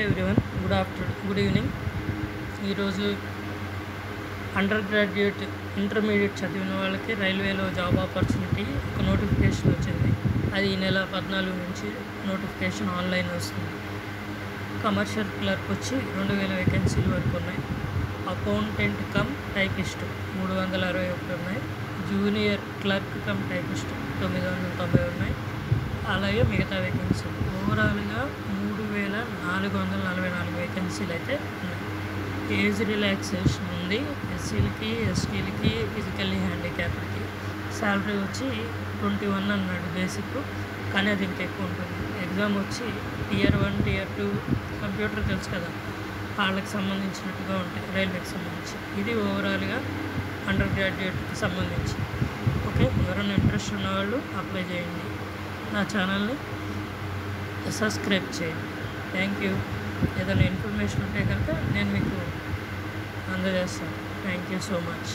Everyone good evening. ఈరోజు under graduate intermediate చదివిన వాళ్ళకి రైల్వేలో జాబ్ ఆపర్చునిటీ ఒక నోటిఫికేషన్ వచ్చింది. అది ఈ నెల 14 నుంచి నోటిఫికేషన్ ఆన్లైన్ వస్తుంది. కమర్షియల్ క్లర్క్ వచ్చి 2000 వేకెన్సీలు వరకు ఉన్నాయి. అకౌంటెంట్ కమ్ టైపిస్ట్ 361 ఉన్నాయి. జూనియర్ క్లర్క్ కమ్ టైపిస్ట్ 990 ఉన్నాయి. అలాగే మిగతా వేకెన్సీలు ఓవరాల్గా 3444 వేకెన్సీలు అయితే ఉన్నాయి. ఏజ్ రిలాక్సేషన్ ఉంది ఎస్సీలకి, ఎస్టీలకి, ఫిజికల్లీ హ్యాండిక్యాప్డ్కి. శాలరీ వచ్చి 21 అన్నాడు బేసిక్, కానీ అది ఇంకా ఎక్కువ ఉంటుంది. ఎగ్జామ్ వచ్చి Tier 1, Tier 2 కంప్యూటర్ తెలుసు కదా, వాళ్ళకి సంబంధించినట్టుగా ఉంటాయి, రైల్వేకి సంబంధించి. ఇది ఓవరాల్గా అండర్ గ్రాడ్యుయేట్కి సంబంధించి. ఓకే, ఎవరైనా ఇంట్రెస్ట్ ఉన్నవాళ్ళు అప్లై చేయండి. నా ఛానల్ని సబ్స్క్రైబ్ చేయండి. Thank you. ఏదైనా ఇన్ఫర్మేషన్ ఉంటే కనుక నేను మీకు అందజేస్తాను. Thank you so much.